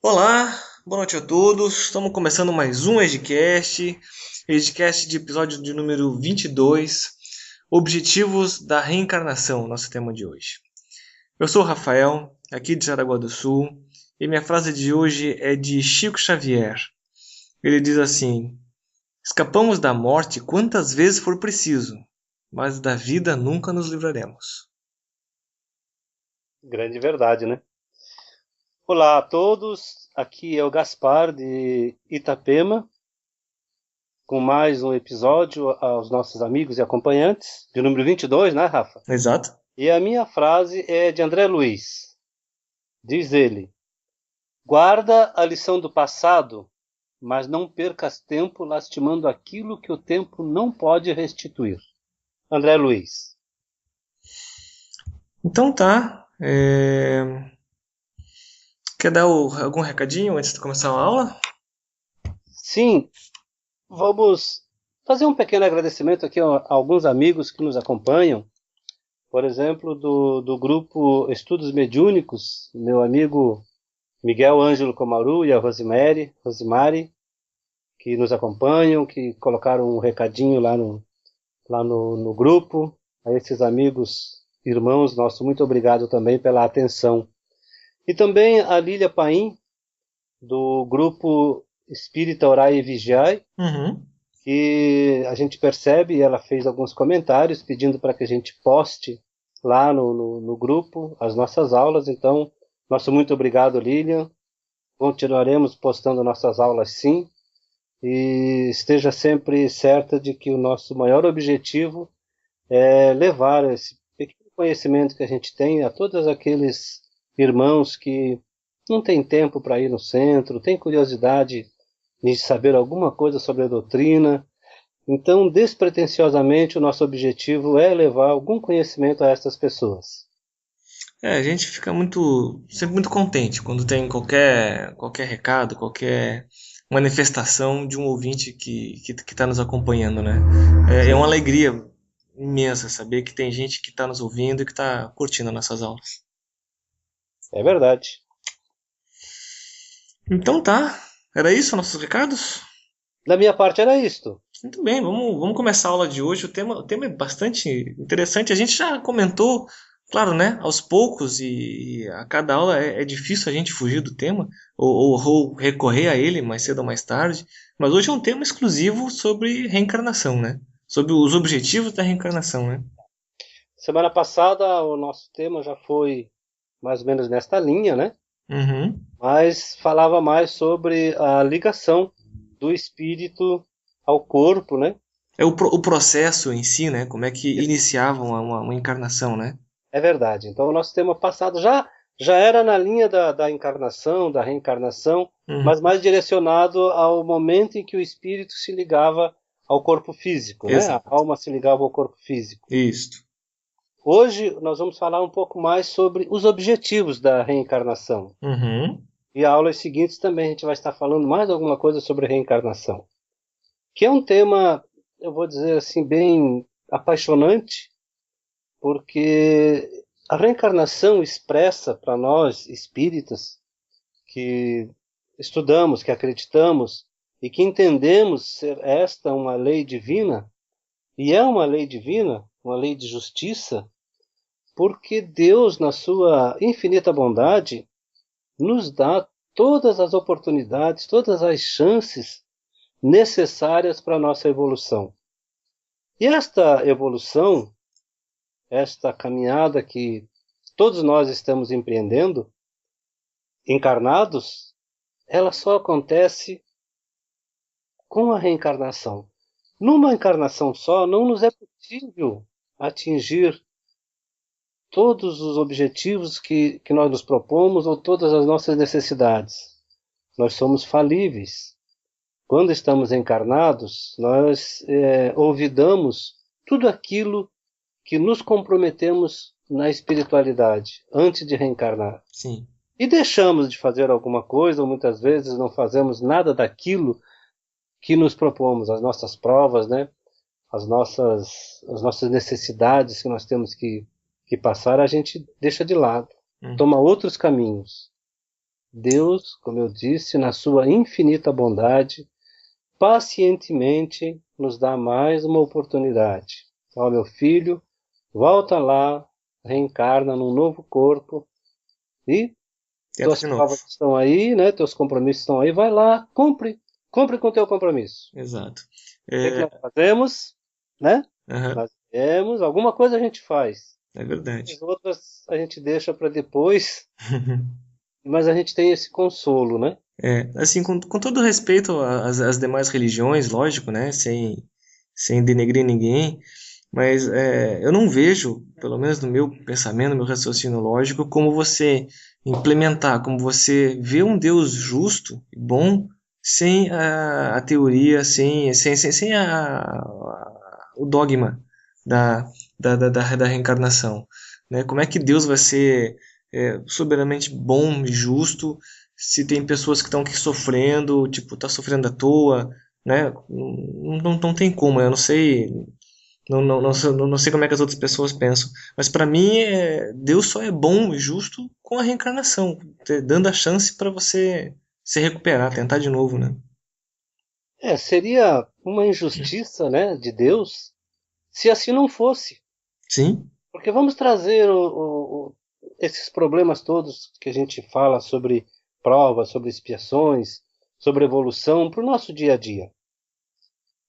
Olá, boa noite a todos. Estamos começando mais um Edcast de episódio de número 22, Objetivos da Reencarnação, nosso tema de hoje. Eu sou o Rafael, aqui de Jaraguá do Sul, e minha frase de hoje é de Chico Xavier. Ele diz assim: escapamos da morte quantas vezes for preciso, mas da vida nunca nos livraremos. Grande verdade, né? Olá a todos, aqui é o Gaspar de Itapema, com mais um episódio aos nossos amigos e acompanhantes, de número 22, né, Rafa? Exato? E a minha frase é de André Luiz. Diz ele: guarda a lição do passado, mas não percas tempo lastimando aquilo que o tempo não pode restituir. André Luiz. Então tá. Quer dar algum recadinho antes de começar a aula? Sim, vamos fazer um pequeno agradecimento aqui a alguns amigos que nos acompanham. Por exemplo, do grupo Estudos Mediúnicos, meu amigo Miguel Ângelo Comaru e a Rosimari, que nos acompanham, que colocaram um recadinho lá no grupo. A esses amigos, irmãos, nosso muito obrigado também pela atenção. E também a Lília Paim, do grupo Espírita Orai e Vigiai, Uhum. que a gente percebe, ela fez alguns comentários pedindo para que a gente poste lá no grupo as nossas aulas. Então, nosso muito obrigado, Lilian. Continuaremos postando nossas aulas, sim. E esteja sempre certa de que o nosso maior objetivo é levar esse pequeno conhecimento que a gente tem a todos aqueles irmãos que não têm tempo para ir no centro, têm curiosidade de saber alguma coisa sobre a doutrina. Então, despretensiosamente, o nosso objetivo é levar algum conhecimento a essas pessoas. A gente fica sempre muito contente quando tem qualquer recado, qualquer manifestação de um ouvinte que está nos acompanhando, né? É uma Sim, alegria imensa saber que tem gente que está nos ouvindo e que está curtindo nossas aulas. é verdade. Então tá, era isso nossos recados? Da minha parte era isto. Muito bem, vamos começar a aula de hoje. O tema é bastante interessante. A gente já comentou, claro, né? Aos poucos e a cada aula é difícil a gente fugir do tema ou recorrer a ele mais cedo ou mais tarde. Mas hoje é um tema exclusivo sobre reencarnação, né? Sobre os objetivos da reencarnação, né? Semana passada o nosso tema já foi mais ou menos nesta linha, né? Uhum. Mas falava mais sobre a ligação do espírito ao corpo, né? O processo em si, né? Como é que iniciava uma encarnação, né? É verdade. Então, o nosso tema passado já era na linha da encarnação, da reencarnação, Uhum. mas mais direcionado ao momento em que o espírito se ligava ao corpo físico, né? A Exato. alma se ligava ao corpo físico. Isso. Hoje nós vamos falar um pouco mais sobre os objetivos da reencarnação. Uhum. E aulas seguintes também a gente vai estar falando mais alguma coisa sobre reencarnação, que é um tema, eu vou dizer assim, bem apaixonante, porque a reencarnação expressa para nós espíritas que estudamos, que acreditamos e que entendemos ser esta uma lei divina, e é uma lei divina, uma lei de justiça, porque Deus, na sua infinita bondade, nos dá todas as oportunidades, todas as chances necessárias para a nossa evolução. E esta evolução, esta caminhada que todos nós estamos empreendendo, encarnados, ela só acontece com a reencarnação. Numa encarnação só, não nos é possível atingir todos os objetivos que nós nos propomos ou todas as nossas necessidades. Nós somos falíveis. Quando estamos encarnados, nós olvidamos tudo aquilo que nos comprometemos na espiritualidade antes de reencarnar. Sim. E deixamos de fazer alguma coisa, ou muitas vezes não fazemos nada daquilo que nos propomos, as nossas provas, né? As nossas necessidades que nós temos que passar, a gente deixa de lado, Uhum. toma outros caminhos. Deus, como eu disse, na sua infinita bondade, pacientemente nos dá mais uma oportunidade. Ó, meu filho, volta lá, reencarna num novo corpo e Tenta tuas de novo. provas estão aí, né? Teus compromissos estão aí, vai lá, cumpre com o teu compromisso. Exato. O que é que É, nós fazemos, né? aham, Nós temos, alguma coisa a gente faz. é verdade. As outras a gente deixa para depois, mas a gente tem esse consolo, né? É, assim, com todo respeito às demais religiões, lógico, né? Sem denegrir ninguém, mas eu não vejo, pelo menos no meu pensamento, no meu raciocínio lógico, como você implementar, como você ver um Deus justo e bom sem a teoria, sem o dogma da, da reencarnação, né? Como é que Deus vai ser soberanamente bom e justo se tem pessoas que estão aqui sofrendo, tipo, tá sofrendo à toa, né? Não tem como, eu não sei, não sei como é que as outras pessoas pensam, mas para mim Deus só é bom e justo com a reencarnação, dando a chance para você se recuperar, tentar de novo, né? Seria uma injustiça, né, de Deus se assim não fosse. Sim, Porque vamos trazer esses problemas todos que a gente fala sobre provas, sobre expiações, sobre evolução para o nosso dia a dia.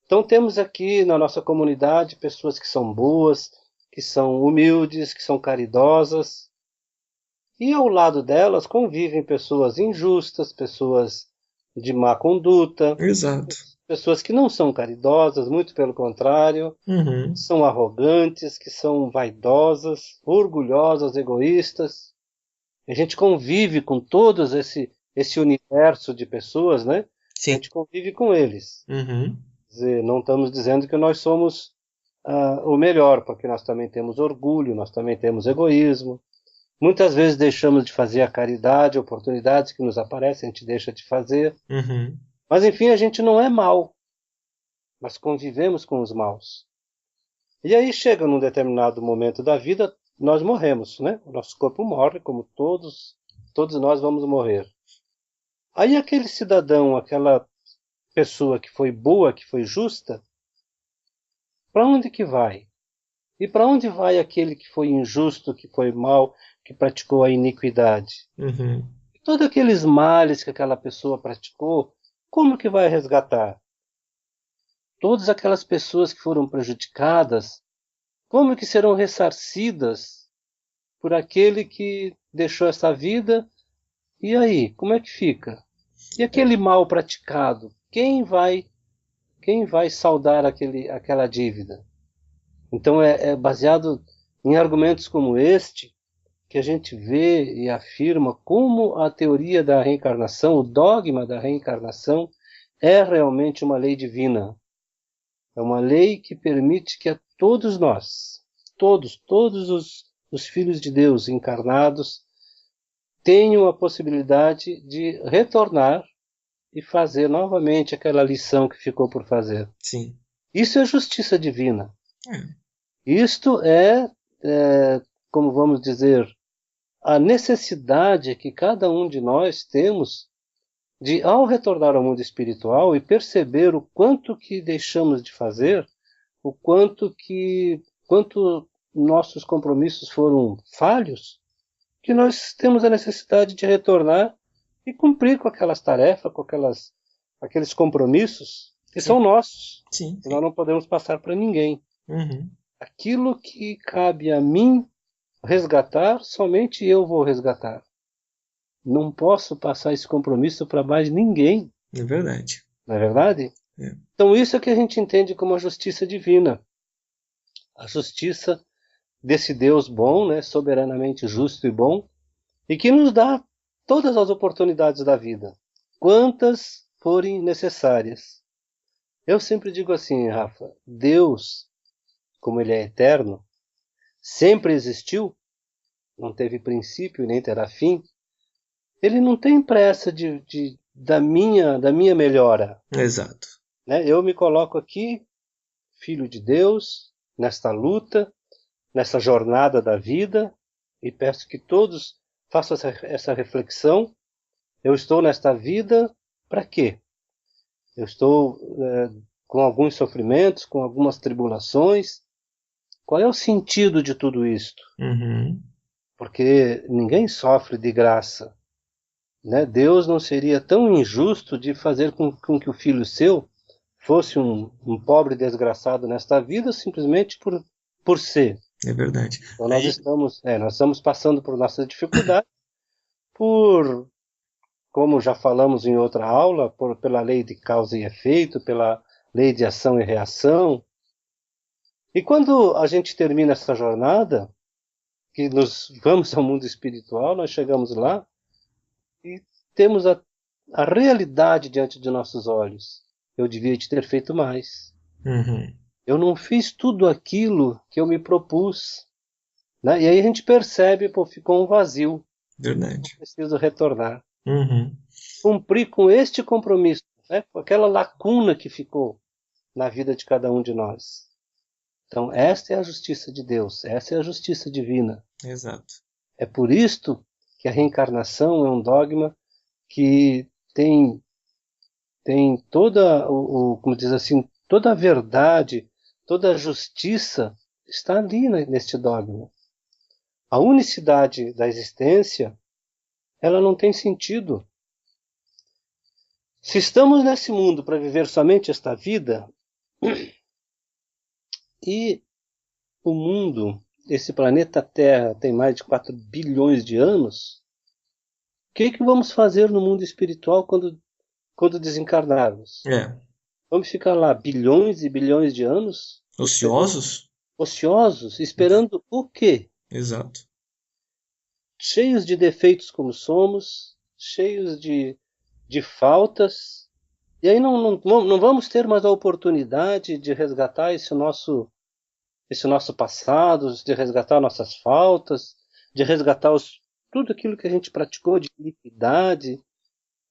Então temos aqui na nossa comunidade pessoas que são boas, que são humildes, que são caridosas, e ao lado delas convivem pessoas injustas, pessoas de má conduta, exato. pessoas que não são caridosas, muito pelo contrário, Uhum. são arrogantes, que são vaidosas, orgulhosas, egoístas. A gente convive com todos esse universo de pessoas, né? A Sim. gente convive com eles. Uhum. Quer dizer, não estamos dizendo que nós somos o melhor, porque nós também temos orgulho, nós também temos egoísmo. Muitas vezes deixamos de fazer a caridade, oportunidades que nos aparecem, a gente deixa de fazer. Uhum. Mas enfim, a gente não é mal, mas convivemos com os maus. E aí chega num determinado momento da vida, nós morremos, né? O nosso corpo morre, como todos nós vamos morrer. Aí aquele cidadão, aquela pessoa que foi boa, que foi justa, para onde que vai? E para onde vai aquele que foi injusto, que foi mau, que praticou a iniquidade? Uhum. Todos aqueles males que aquela pessoa praticou, como que vai resgatar? Todas aquelas pessoas que foram prejudicadas, como que serão ressarcidas por aquele que deixou essa vida? E aí, como é que fica? E aquele mal praticado, quem vai saldar aquela dívida? Então é baseado em argumentos como este que a gente vê e afirma como a teoria da reencarnação, o dogma da reencarnação, é realmente uma lei divina. É uma lei que permite que a todos nós, todos os filhos de Deus encarnados, tenham a possibilidade de retornar e fazer novamente aquela lição que ficou por fazer. Sim. Isso é justiça divina. É. Isto como vamos dizer, a necessidade que cada um de nós temos de, ao retornar ao mundo espiritual e perceber o quanto que deixamos de fazer, quanto nossos compromissos foram falhos, que nós temos a necessidade de retornar e cumprir com aquelas tarefas, com aqueles compromissos que Sim. são nossos, Sim. que nós não podemos passar para ninguém. Uhum. Aquilo que cabe a mim resgatar, somente eu vou resgatar. Não posso passar esse compromisso para mais ninguém, É verdade. não é verdade? É. Então isso é que a gente entende como a justiça divina. A justiça desse Deus bom, né, soberanamente justo e bom, e que nos dá todas as oportunidades da vida, quantas forem necessárias. Eu sempre digo assim, Rafa, Deus, como ele é eterno, sempre existiu, não teve princípio nem terá fim. Ele não tem pressa da minha melhora. Exato. Né? Eu me coloco aqui, filho de Deus, nesta luta, nessa jornada da vida, e peço que todos façam essa reflexão Eu estou nesta vida para quê? Eu estou com alguns sofrimentos, com algumas tribulações. Qual é o sentido de tudo isto? Uhum. Porque ninguém sofre de graça, né? Deus não seria tão injusto de fazer com que o filho seu fosse um pobre desgraçado nesta vida simplesmente por ser. É verdade. Então Aí, nós estamos passando por nossas dificuldades, por, como já falamos em outra aula, pela lei de causa e efeito, pela lei de ação e reação. E quando a gente termina essa jornada, que nos vamos ao mundo espiritual, nós chegamos lá e temos a realidade diante de nossos olhos. Eu devia ter feito mais. uhum, Eu não fiz tudo aquilo que eu me propus. Né? E aí a gente percebe, pô, ficou um vazio. verdade. Preciso retornar. Uhum, Cumprir com este compromisso, né? Com aquela lacuna que ficou na vida de cada um de nós. Então, esta é a justiça de Deus, essa é a justiça divina. exato. É por isto que a reencarnação é um dogma que tem toda como diz assim, toda a verdade, toda a justiça está ali neste dogma. A unicidade da existência, ela não tem sentido. Se estamos nesse mundo para viver somente esta vida, e o mundo, esse planeta Terra, tem mais de 4 bilhões de anos, o que vamos fazer no mundo espiritual quando desencarnarmos? É. Vamos ficar lá bilhões e bilhões de anos esperando, Ociosos? ociosos, esperando o quê? Exato. Cheios de defeitos como somos, cheios de faltas, e aí não vamos ter mais a oportunidade de resgatar esse nosso passado, de resgatar nossas faltas, de resgatar tudo aquilo que a gente praticou de iniquidade.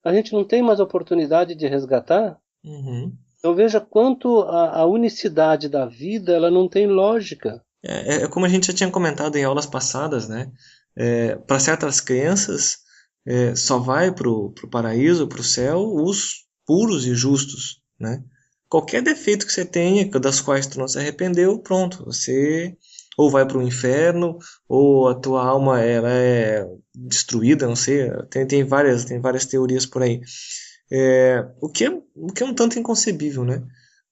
A gente não tem mais oportunidade de resgatar. Uhum. Então veja quanto a unicidade da vida ela não tem lógica. É como a gente já tinha comentado em aulas passadas, né? Para certas crenças, só vai pro paraíso, pro céu, os puros e justos, né? Qualquer defeito que você tenha, das quais tu não se arrependeu, pronto, você ou vai para o inferno, ou a tua alma ela é destruída, não sei, tem várias teorias por aí. O que é um tanto inconcebível, né?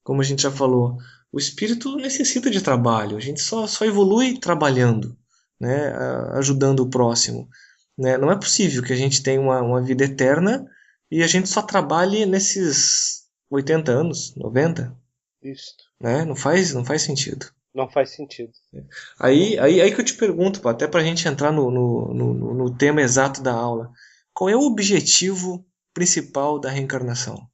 Como a gente já falou, o espírito necessita de trabalho, a gente só evolui trabalhando, né? Ajudando o próximo. Né? Não é possível que a gente tenha uma vida eterna e a gente só trabalhe nesses 80 anos, 90, Isto né? Não faz sentido. não faz sentido. Aí que eu te pergunto, pô, até para a gente entrar no tema exato da aula, qual é o objetivo principal da reencarnação?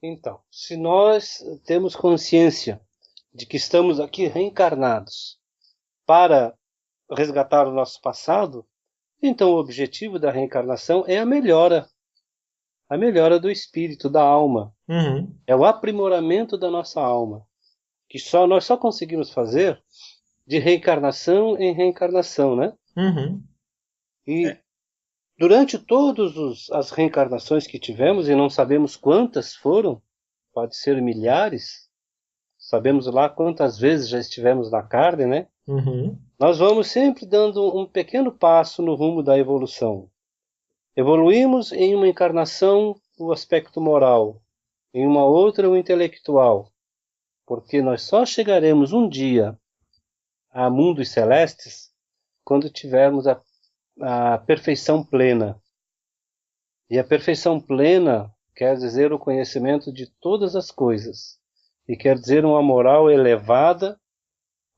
Então, se nós temos consciência de que estamos aqui reencarnados para resgatar o nosso passado, então o objetivo da reencarnação é a melhora do espírito, da alma. Uhum, É o aprimoramento da nossa alma, que nós só conseguimos fazer de reencarnação em reencarnação, né? uhum, E durante todas as reencarnações que tivemos, e não sabemos quantas foram, pode ser milhares, sabemos lá quantas vezes já estivemos na carne, né? uhum, Nós vamos sempre dando um pequeno passo no rumo da evolução. Evoluímos em uma encarnação o aspecto moral, em uma outra o intelectual, porque nós só chegaremos um dia a mundos celestes quando tivermos a perfeição plena. E a perfeição plena quer dizer o conhecimento de todas as coisas, e quer dizer uma moral elevada,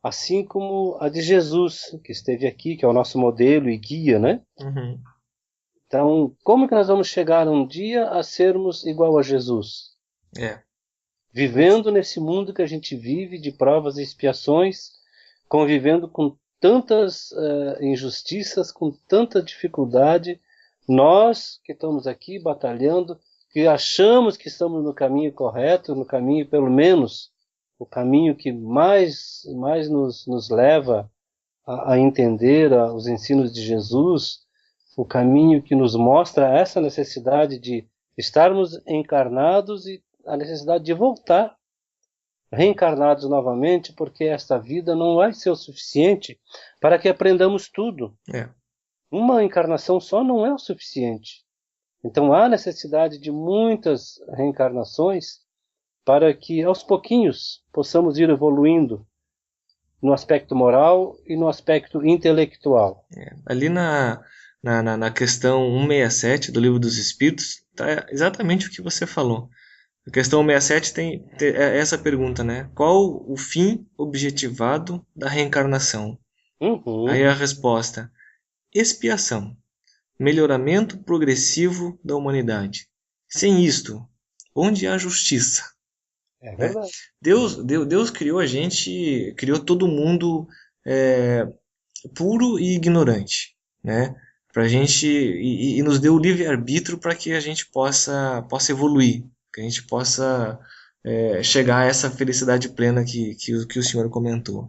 assim como a de Jesus, que esteve aqui, que é o nosso modelo e guia, né? uhum. Então, como que nós vamos chegar um dia a sermos igual a Jesus? É, Vivendo nesse mundo que a gente vive de provas e expiações, convivendo com tantas injustiças, com tanta dificuldade, nós que estamos aqui batalhando, que achamos que estamos no caminho correto, no caminho, pelo menos, o caminho que mais nos leva a entender os ensinos de Jesus, o caminho que nos mostra essa necessidade de estarmos encarnados e a necessidade de voltar reencarnados novamente, porque esta vida não vai ser o suficiente para que aprendamos tudo. É. Uma encarnação só não é o suficiente. Então há necessidade de muitas reencarnações para que aos pouquinhos possamos ir evoluindo no aspecto moral e no aspecto intelectual. Ali na questão 167 do Livro dos Espíritos, está exatamente o que você falou. A questão 167 tem essa pergunta, né? Qual o fim objetivado da reencarnação? Aí a resposta: expiação, melhoramento progressivo da humanidade. Sem isto, onde há justiça? É verdade. Deus criou a gente, criou todo mundo puro e ignorante, né? Pra gente, e nos deu o livre-arbítrio para que a gente possa evoluir, que a gente possa chegar a essa felicidade plena que o senhor comentou.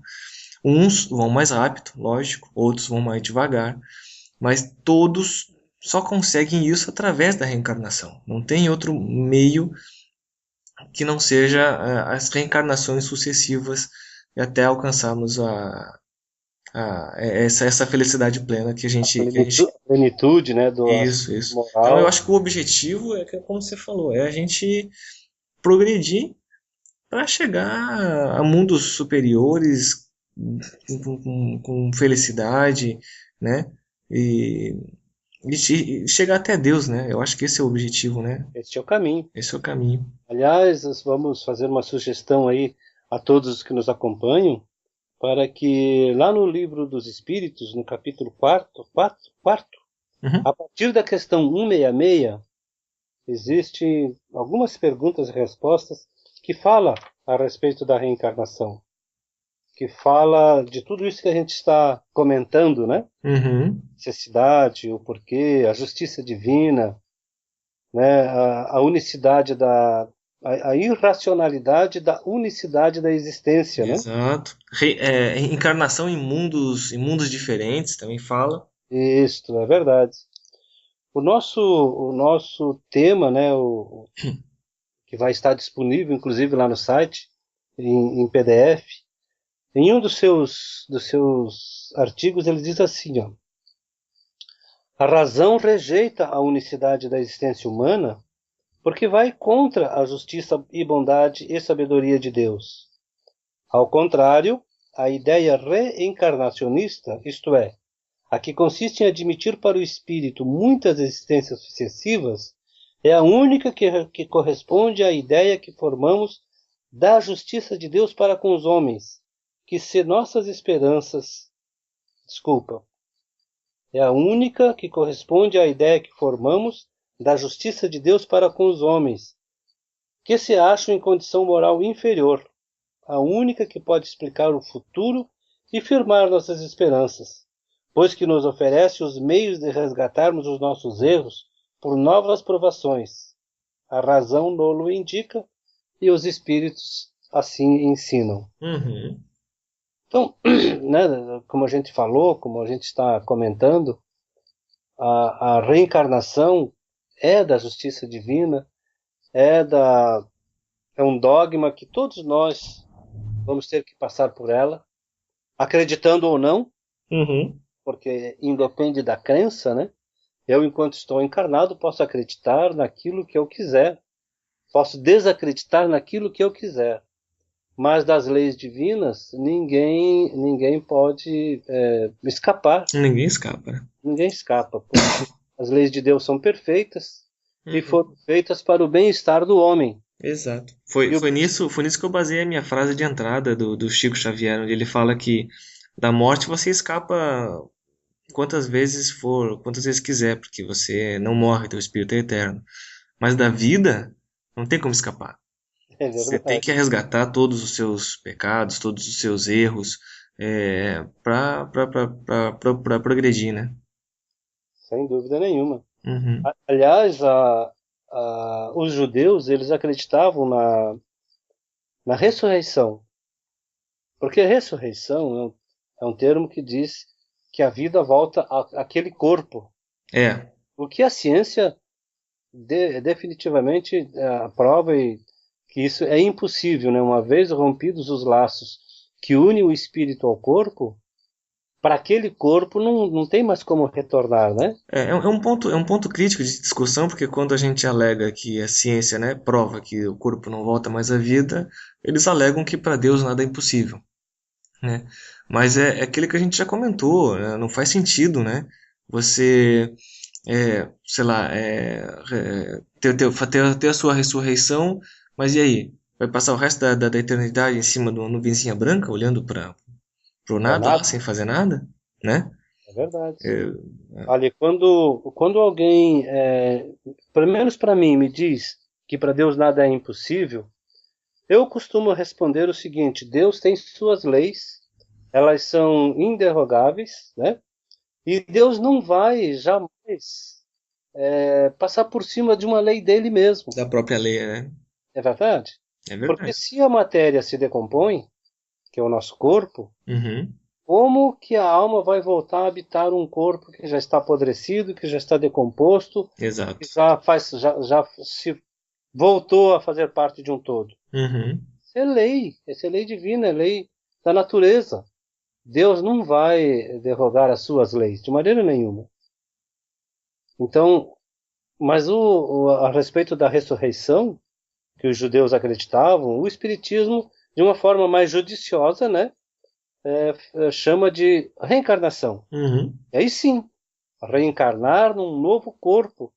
Uns vão mais rápido, lógico, outros vão mais devagar, mas todos só conseguem isso através da reencarnação. Não tem outro meio que não seja as reencarnações sucessivas e até alcançarmos essa felicidade plena que a gente... Plenitude, né, do isso. moral. Então eu acho que o objetivo é, como você falou, é a gente progredir para chegar a mundos superiores com felicidade, né? E chegar até Deus, né? Eu acho que esse é o objetivo, né? Esse é o caminho. Esse é o caminho. Aliás, nós vamos fazer uma sugestão aí a todos os que nos acompanham, para que lá no Livro dos Espíritos, no capítulo 4, a partir da questão 166, existem algumas perguntas e respostas que falam a respeito da reencarnação, que fala de tudo isso que a gente está comentando, né? Necessidade, o porquê, a justiça divina, né? A unicidade a irracionalidade da unicidade da existência, né? Exato. Encarnação em mundos diferentes também fala. Isso, é verdade. O nosso tema, né, que vai estar disponível, inclusive lá no site, em PDF, em um dos seus artigos ele diz assim, ó: a razão rejeita a unicidade da existência humana porque vai contra a justiça e bondade e sabedoria de Deus. Ao contrário, a ideia reencarnacionista, isto é, a que consiste em admitir para o espírito muitas existências sucessivas, é a única que corresponde à ideia que formamos da justiça de Deus para com os homens, que se nossas esperanças... É a única que corresponde à ideia que formamos da justiça de Deus para com os homens, que se acham em condição moral inferior, a única que pode explicar o futuro e firmar nossas esperanças, pois que nos oferece os meios de resgatarmos os nossos erros por novas provações. A razão nolo indica e os espíritos assim ensinam. Então, né, como a gente falou, como a gente está comentando, a reencarnação é da justiça divina, é um dogma que todos nós vamos ter que passar por ela, acreditando ou não, porque independe da crença, né? Eu, enquanto estou encarnado, posso acreditar naquilo que eu quiser, posso desacreditar naquilo que eu quiser, mas das leis divinas ninguém pode escapar. Ninguém escapa. Ninguém escapa, porque as leis de Deus são perfeitas e foram feitas para o bem-estar do homem. Exato. Foi nisso que eu baseei a minha frase de entrada do Chico Xavier, onde ele fala que da morte você escapa quantas vezes quiser, porque você não morre, teu espírito é eterno. Mas da vida, não tem como escapar. Você tem que resgatar todos os seus pecados, todos os seus erros, para progredir, né? Sem dúvida nenhuma. Aliás, os judeus, eles acreditavam na ressurreição. Porque a ressurreição é um termo que diz que a vida volta àquele corpo. É. O que a ciência definitivamente prova que isso é impossível, né? Uma vez rompidos os laços que unem o espírito ao corpo, para aquele corpo não tem mais como retornar, né? É um ponto crítico de discussão, porque quando a gente alega que a ciência, né, prova que o corpo não volta mais à vida, eles alegam que para Deus nada é impossível, né? Mas é aquilo que a gente já comentou, né? Não faz sentido, né? Você, sei lá, ter a sua ressurreição, mas e aí? Vai passar o resto da eternidade em cima de uma nuvenzinha branca, olhando para o Para nada lá, nada, sem fazer nada, né? é verdade. É, Olha, quando alguém, pelo menos para mim, me diz que para Deus nada é impossível, eu costumo responder o seguinte: Deus tem suas leis, elas são inderrogáveis, né? E Deus não vai jamais passar por cima de uma lei dele mesmo. da própria lei, né? É verdade? É Porque verdade. se a matéria se decompõe, que é o nosso corpo, Uhum. como que a alma vai voltar a habitar um corpo que já está apodrecido, que já está decomposto, que Exato. já se voltou a fazer parte de um todo? Uhum. Isso é lei divina, é lei da natureza. Deus não vai derrogar as suas leis, de maneira nenhuma. Então, mas a respeito da ressurreição, que os judeus acreditavam, o Espiritismo, de uma forma mais judiciosa, né, chama de reencarnação. Uhum. E aí sim, reencarnar num novo corpo,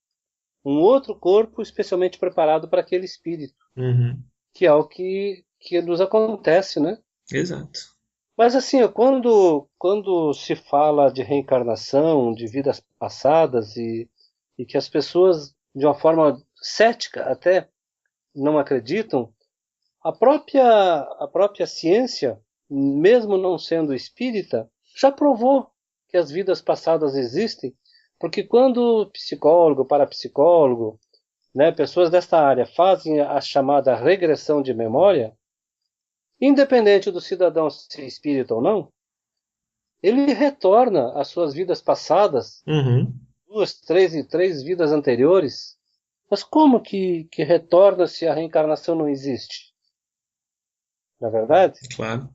um outro corpo especialmente preparado para aquele espírito, Uhum. que é o que nos acontece, né? Exato. Mas assim, quando se fala de reencarnação, de vidas passadas e que as pessoas, de uma forma cética até, não acreditam, a própria ciência, mesmo não sendo espírita, já provou que as vidas passadas existem, porque quando psicólogo, parapsicólogo, né, pessoas desta área fazem a chamada regressão de memória, independente do cidadão ser espírita ou não, ele retorna às suas vidas passadas, Uhum. duas, três vidas anteriores. Mas como que retorna se a reencarnação não existe? Na verdade? Claro.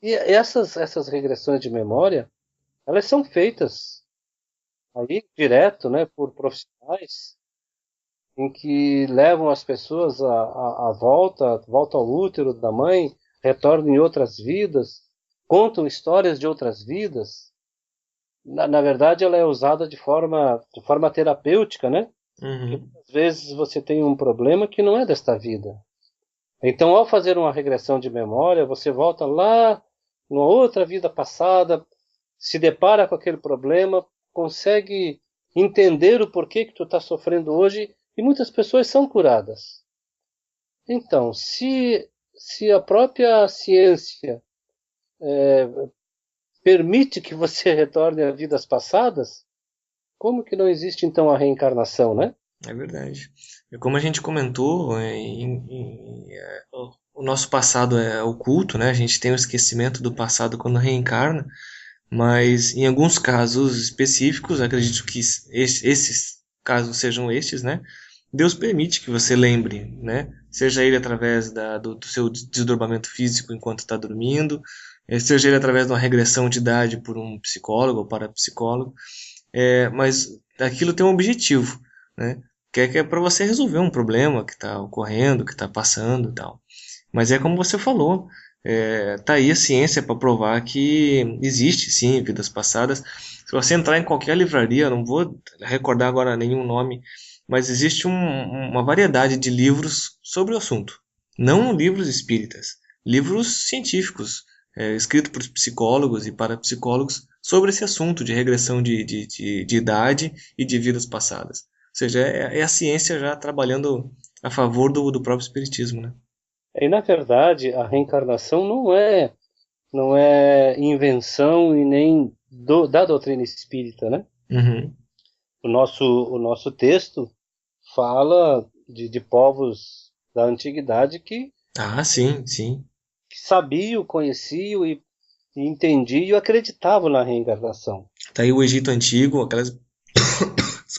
E essas regressões de memória, elas são feitas aí direto, né, por profissionais em que levam as pessoas à volta ao útero da mãe, retornam em outras vidas, contam histórias de outras vidas. Na verdade, ela é usada de forma terapêutica, né? Porque Uhum. às vezes você tem um problema que não é desta vida. Então, ao fazer uma regressão de memória, você volta lá numa outra vida passada, se depara com aquele problema, consegue entender o porquê que tu está sofrendo hoje, e muitas pessoas são curadas. Então, se a própria ciência permite que você retorne a vidas passadas, como que não existe então a reencarnação, né? É verdade. E como a gente comentou, o nosso passado é oculto, né? A gente tem o esquecimento do passado quando reencarna, mas em alguns casos específicos, acredito que esses casos sejam estes, né? Deus permite que você lembre, né? Seja ele através do seu desdobramento físico enquanto está dormindo, seja ele através de uma regressão de idade por um psicólogo ou parapsicólogo, mas aquilo tem um objetivo, né? Que é para você resolver um problema que está ocorrendo, que está passando e tal. Mas é como você falou, tá aí a ciência para provar que existe sim vidas passadas. Se você entrar em qualquer livraria, não vou recordar agora nenhum nome, mas existe uma variedade de livros sobre o assunto. Não livros espíritas, livros científicos, escritos por psicólogos e parapsicólogos sobre esse assunto de regressão de idade e de vidas passadas. Ou seja, é a ciência já trabalhando a favor do próprio espiritismo, né? E na verdade, a reencarnação não é invenção e nem da doutrina espírita, né? Uhum. O nosso texto fala de povos da antiguidade Ah, sim, sim. que sabiam, conheciam e entendiam e acreditavam na reencarnação. Tá aí o Egito Antigo, aquelas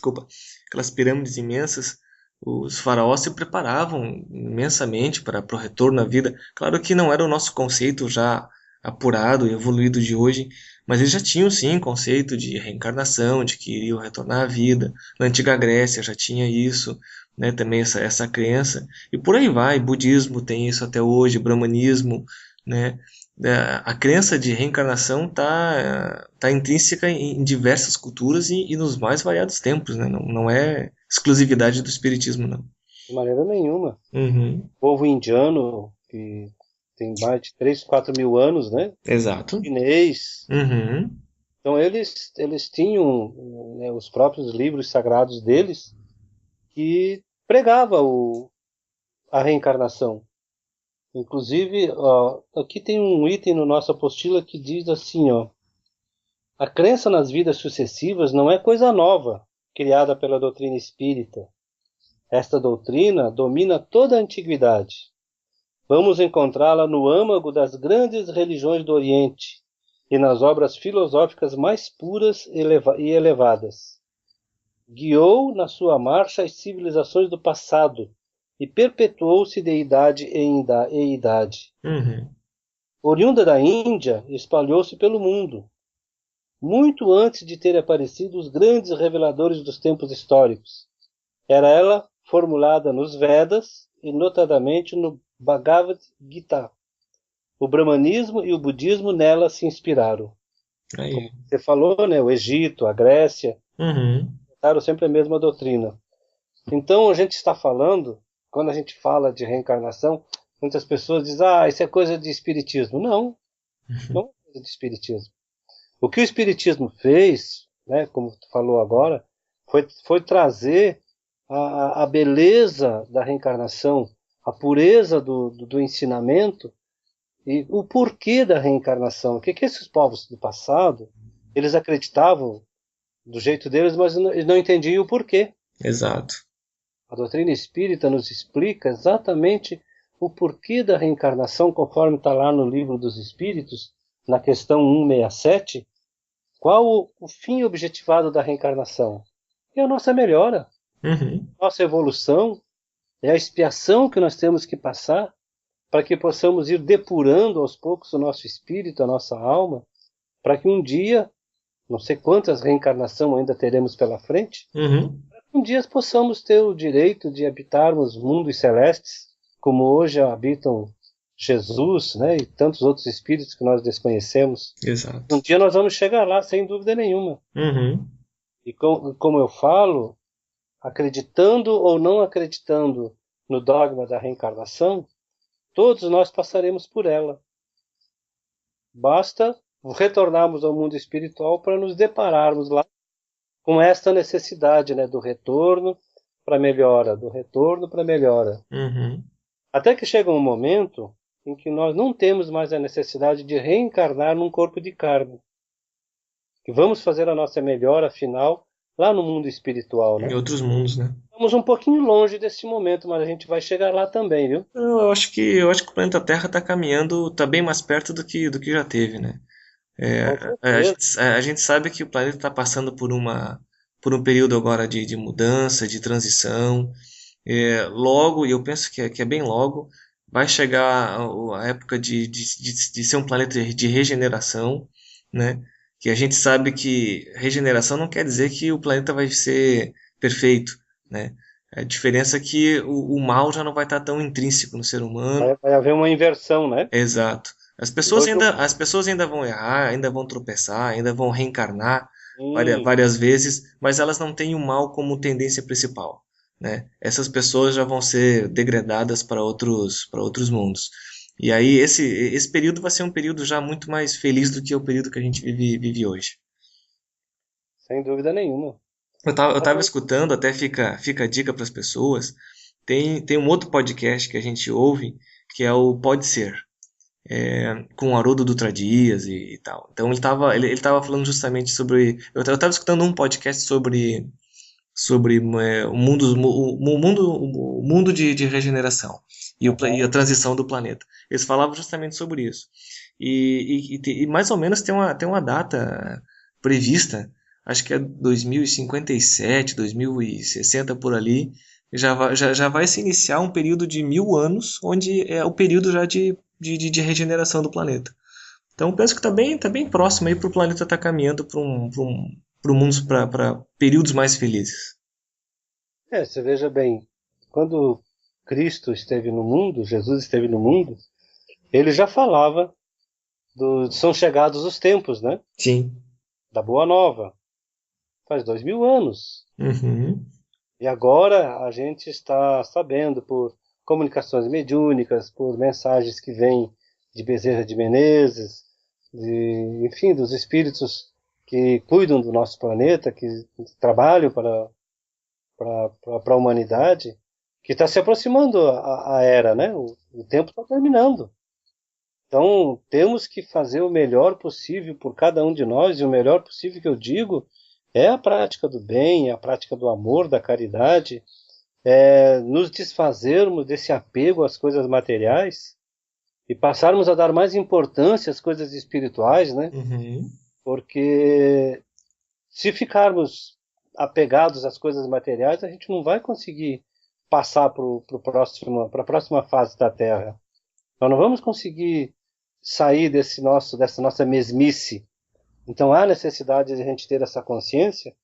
desculpa, aquelas pirâmides imensas, os faraós se preparavam imensamente para o retorno à vida. Claro que não era o nosso conceito já apurado e evoluído de hoje, mas eles já tinham sim conceito de reencarnação, de que iriam retornar à vida. Na antiga Grécia já tinha isso, né, também essa crença. E por aí vai, budismo tem isso até hoje, brahmanismo, né? A crença de reencarnação tá intrínseca em diversas culturas e nos mais variados tempos, né? Não é exclusividade do espiritismo, não. De maneira nenhuma. Uhum, O povo indiano, que tem mais de 3, 4 mil anos, né? exato. Chinês. Uhum, Então eles tinham, né, os próprios livros sagrados deles que pregava a reencarnação. Inclusive, ó, aqui tem um item no nossa apostila que diz assim, ó: a crença nas vidas sucessivas não é coisa nova, criada pela doutrina espírita. Esta doutrina domina toda a antiguidade. Vamos encontrá-la no âmago das grandes religiões do Oriente e nas obras filosóficas mais puras e elevadas. Guiou na sua marcha as civilizações do passado e perpetuou-se de idade em idade. uhum. Oriunda da Índia, espalhou-se pelo mundo, muito antes de ter aparecido os grandes reveladores dos tempos históricos. Era ela formulada nos Vedas e notadamente no Bhagavad Gita. O brahmanismo e o budismo nela se inspiraram. Aí. Como você falou, né, o Egito, a Grécia, Uhum, usaram sempre a mesma doutrina. Então a gente está falando, quando a gente fala de reencarnação, muitas pessoas dizem, isso é coisa de espiritismo. Não, não é coisa de espiritismo. O que o espiritismo fez, né, como tu falou agora, foi trazer a beleza da reencarnação, a pureza do ensinamento e o porquê da reencarnação. O que esses povos do passado, eles acreditavam do jeito deles, mas eles não entendiam o porquê. exato. A doutrina espírita nos explica exatamente o porquê da reencarnação, conforme está lá no Livro dos Espíritos, na questão 167, qual o fim objetivado da reencarnação? É a nossa melhora, Uhum, nossa evolução, é a expiação que nós temos que passar para que possamos ir depurando aos poucos o nosso espírito, a nossa alma, para que um dia, não sei quantas reencarnações ainda teremos pela frente, uhum. um dia possamos ter o direito de habitarmos mundos celestes, como hoje habitam Jesus, né, e tantos outros espíritos que nós desconhecemos. Exato. Um dia nós vamos chegar lá, sem dúvida nenhuma. Uhum, E como eu falo, acreditando ou não acreditando no dogma da reencarnação, todos nós passaremos por ela. Basta retornarmos ao mundo espiritual para nos depararmos lá com esta necessidade, né, do retorno para melhora, do retorno para melhora. uhum. Até que chega um momento em que nós não temos mais a necessidade de reencarnar num corpo de carne. Que vamos fazer a nossa melhora final lá no mundo espiritual, né? Em outros mundos, né? Estamos um pouquinho longe desse momento, mas a gente vai chegar lá também, viu? Eu acho que o planeta Terra está caminhando, está bem mais perto do que já teve, né? Com A certeza. gente, a gente sabe que o planeta está passando por um período agora de mudança, de transição. Logo, e eu penso que é bem logo, vai chegar a época de ser um planeta de regeneração, né? Que a gente sabe que regeneração não quer dizer que o planeta vai ser perfeito, né? A diferença é que o mal já não vai estar tão intrínseco no ser humano. Vai haver uma inversão, né? Exato. As E pessoas hoje, ainda, as pessoas ainda vão errar, ainda vão tropeçar, ainda vão reencarnar várias, sim, várias vezes, mas elas não têm o mal como tendência principal, né? Essas pessoas já vão ser degradadas para outros mundos. E aí esse período vai ser um período já muito mais feliz do que o período que a gente vive hoje. sem dúvida nenhuma. Eu tava escutando, até fica a dica para as pessoas. Tem um outro podcast que a gente ouve, que é o Pode Ser, com o Haroldo Dutra Dias e tal. Então ele tava falando justamente sobre. Eu tava escutando um podcast sobre o mundo de regeneração e a transição do planeta. Eles falavam justamente sobre isso. E mais ou menos tem uma data prevista acho que é 2057, 2060 por ali, já vai se iniciar um período de 1000 anos, onde é o período já de regeneração do planeta. Então penso que tá bem próximo aí para o planeta estar caminhando para mundo, para períodos mais felizes. Você veja bem, quando Cristo esteve no mundo, Jesus esteve no mundo, ele já falava são chegados os tempos, né? Sim. Da Boa Nova. Faz 2000 anos. Uhum. E agora a gente está sabendo por comunicações mediúnicas, por mensagens que vêm de Bezerra de Menezes, enfim, dos espíritos que cuidam do nosso planeta, que trabalham para a humanidade, que está se aproximando a era, né? O tempo está terminando. Então, temos que fazer o melhor possível por cada um de nós, e o melhor possível que eu digo é a prática do bem, é a prática do amor, da caridade, é nos desfazermos desse apego às coisas materiais e passarmos a dar mais importância às coisas espirituais, né? Uhum. Porque se ficarmos apegados às coisas materiais, a gente não vai conseguir passar para a próxima fase da Terra. Nós não vamos conseguir sair dessa nossa mesmice. Então há necessidade de a gente ter essa consciência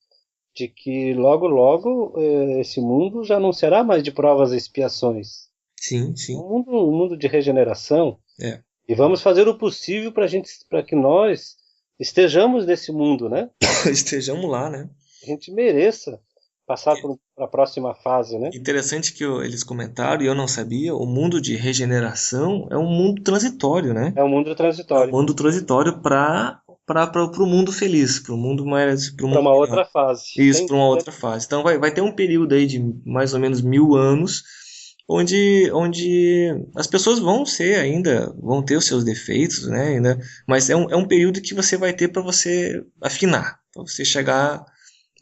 de que logo, logo esse mundo já não será mais de provas e expiações. Sim, É sim. um mundo de regeneração. É. E vamos fazer o possível para que nós estejamos nesse mundo, né? Estejamos lá, né? A gente mereça passar para a próxima fase, né? Interessante que eles comentaram, e eu não sabia, o mundo de regeneração é um mundo transitório, né? É um mundo É um transitório. mundo transitório para o mundo feliz, para o mundo mais, para o Para mundo uma melhor. outra fase. Isso, para uma outra fase. Então vai ter um período aí de mais ou menos 1000 anos, onde as pessoas vão ser ainda, vão ter os seus defeitos, né? Ainda, mas é um período que você vai ter para você afinar, para você chegar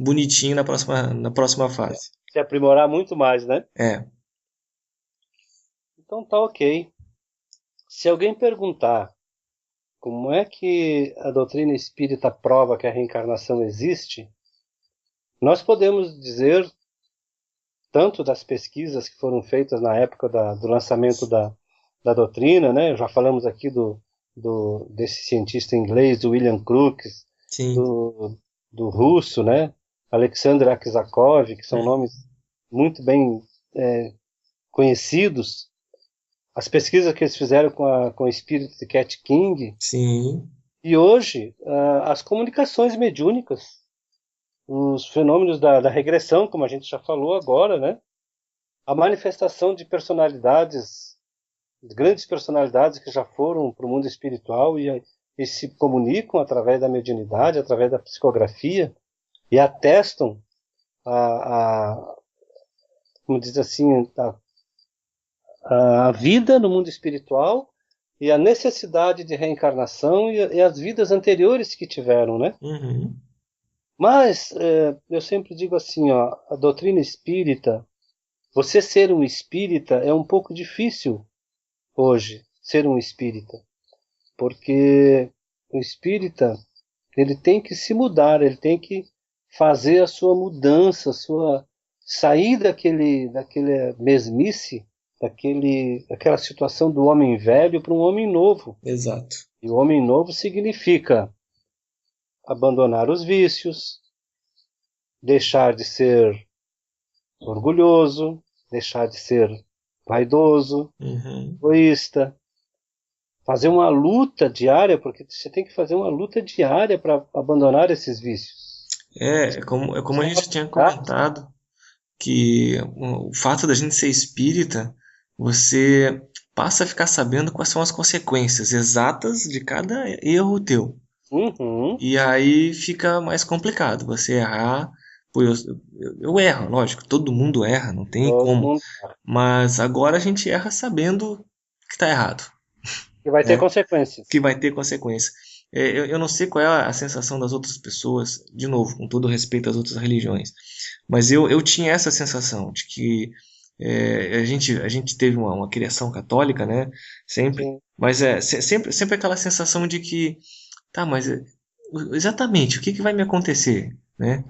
bonitinho na próxima fase. Se aprimorar muito mais, né? É. Então tá ok. Se alguém perguntar como é que a doutrina espírita prova que a reencarnação existe, nós podemos dizer, tanto das pesquisas que foram feitas na época do lançamento da doutrina, né? Já falamos aqui desse cientista inglês, do William Crookes, Sim. do russo, né? Alexander Aksakov, que são nomes muito bem conhecidos. As pesquisas que eles fizeram com o espírito de Cat King. Sim. E hoje, as comunicações mediúnicas, os fenômenos da regressão, como a gente já falou agora, né? A manifestação de personalidades, de grandes personalidades que já foram para o mundo espiritual e se comunicam através da mediunidade, através da psicografia, e atestam como diz assim, a vida no mundo espiritual e a necessidade de reencarnação e as vidas anteriores que tiveram, né? Uhum. Mas eu sempre digo assim, ó, a doutrina espírita, você ser um espírita é um pouco difícil hoje, ser um espírita, porque o espírita ele tem que se mudar, ele tem que fazer a sua mudança, sair daquele mesmice, daquela situação do homem velho para um homem novo. Exato. E o homem novo significa abandonar os vícios, deixar de ser orgulhoso, deixar de ser vaidoso, egoísta, fazer uma luta diária, porque você tem que fazer uma luta diária para abandonar esses vícios. É como a gente já tinha comentado, que o fato da gente ser espírita, você passa a ficar sabendo quais são as consequências exatas de cada erro teu. Uhum. E aí fica mais complicado você errar. Pô, eu erro, lógico, todo mundo erra, não tem como. Mas agora a gente erra sabendo que está errado. Que vai ter consequências. Que vai ter consequência. Eu não sei qual é a sensação das outras pessoas, de novo, com todo respeito às outras religiões, mas eu tinha essa sensação de que a gente teve uma criação católica, né? Sempre. Sim. Mas sempre aquela sensação de que, tá, mas exatamente, o que vai me acontecer? né?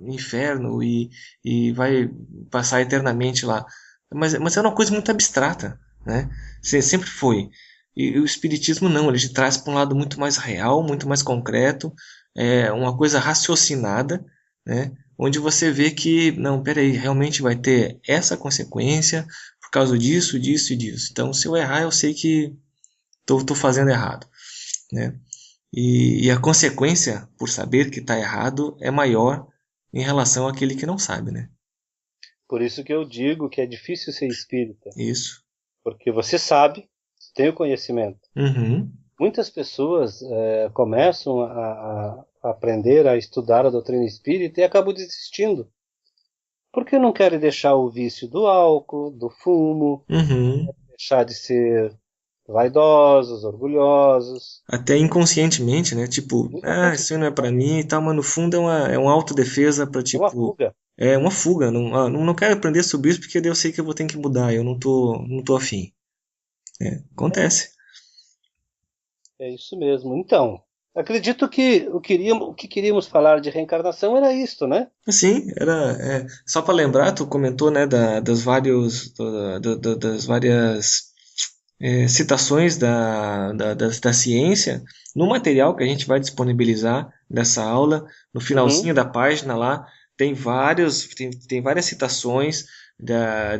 Inferno e vai passar eternamente lá. Mas é uma coisa muito abstrata, né? Sempre foi. E o espiritismo não, ele te traz para um lado muito mais real, muito mais concreto, uma coisa raciocinada, né? Onde você vê que, não, peraí, realmente vai ter essa consequência por causa disso, disso e disso. Então, se eu errar, eu sei que estou fazendo errado, né? E a consequência por saber que está errado é maior em relação àquele que não sabe, né? Por isso que eu digo que é difícil ser espírita, Isso. porque você sabe, tem o conhecimento. Uhum. Muitas pessoas começam a aprender a estudar a doutrina espírita e acabam desistindo, porque não querem deixar o vício do álcool, do fumo, Uhum. deixar de ser vaidosos, orgulhosos. Até inconscientemente, né? Tipo, isso aí não é pra mim e tal, mas no fundo é uma autodefesa pra, É uma tipo, fuga. é uma fuga. Não quero aprender sobre isso porque daí eu sei que eu vou ter que mudar, eu não tô afim. Acontece. É isso mesmo. Então, acredito que o que queríamos falar de reencarnação era isto, né? Sim, só para lembrar, tu comentou, né, das várias citações da ciência no material que a gente vai disponibilizar dessa aula. No Uhum. finalzinho da página lá tem várias citações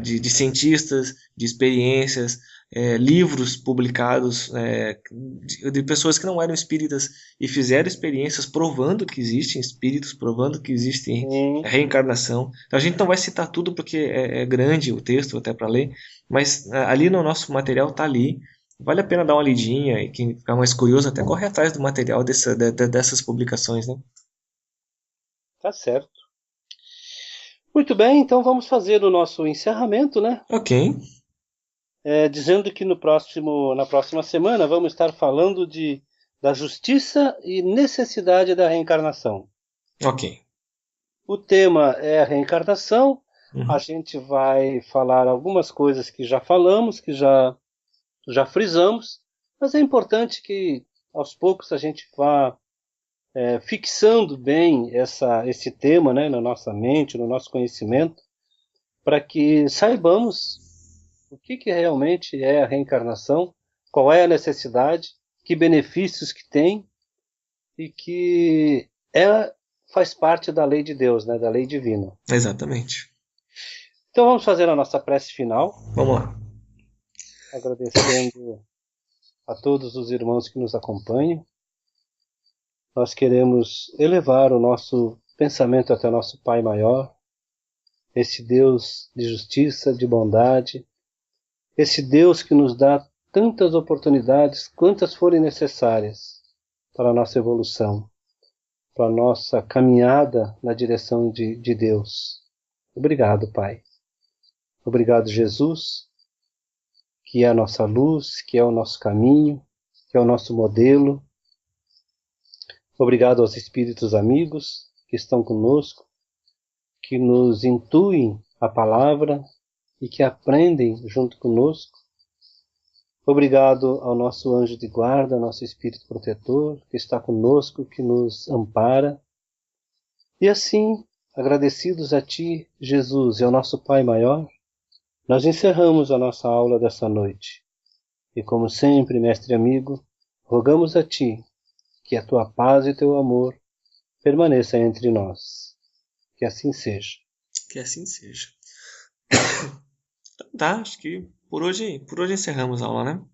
de cientistas, de experiências, livros publicados de pessoas que não eram espíritas e fizeram experiências provando que existem espíritos, provando que existem Sim, reencarnação. Então, a gente não vai citar tudo porque é grande o texto até para ler, mas ali no nosso material tá ali. Vale a pena dar uma lidinha e quem ficar mais curioso até corre atrás do material dessas publicações, né? tá certo. Muito bem, então vamos fazer o nosso encerramento, né? Ok, Dizendo que na próxima semana vamos estar falando da justiça e necessidade da reencarnação. ok. O tema é a reencarnação. A Uhum. gente vai falar algumas coisas que já falamos, que já frisamos, mas é importante que aos poucos a gente vá fixando bem esse tema, né, na nossa mente, no nosso conhecimento, para que saibamos o que realmente é a reencarnação, qual é a necessidade, que benefícios que tem e que faz parte da lei de Deus, né, da lei divina. Exatamente. Então vamos fazer a nossa prece final, Vamos lá. agradecendo a todos os irmãos que nos acompanham. Nós queremos elevar o nosso pensamento até o nosso Pai Maior, esse Deus de justiça, de bondade, esse Deus que nos dá tantas oportunidades quantas forem necessárias para a nossa evolução, para a nossa caminhada na direção de Deus. Obrigado, Pai. Obrigado, Jesus, que é a nossa luz, que é o nosso caminho, que é o nosso modelo. Obrigado aos espíritos amigos que estão conosco, que nos intuem a palavra e que aprendem junto conosco. Obrigado ao nosso anjo de guarda, nosso espírito protetor, que está conosco, que nos ampara. E assim, agradecidos a Ti, Jesus, e ao nosso Pai maior, nós encerramos a nossa aula dessa noite. E como sempre, mestre amigo, rogamos a Ti que a Tua paz e Teu amor permaneça entre nós. Que assim seja. Que assim seja. Então tá, acho que por hoje encerramos a aula, né?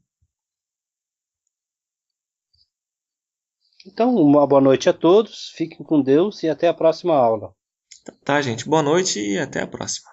Então, uma boa noite a todos, fiquem com Deus e até a próxima aula. Então tá, gente. Boa noite e até a próxima.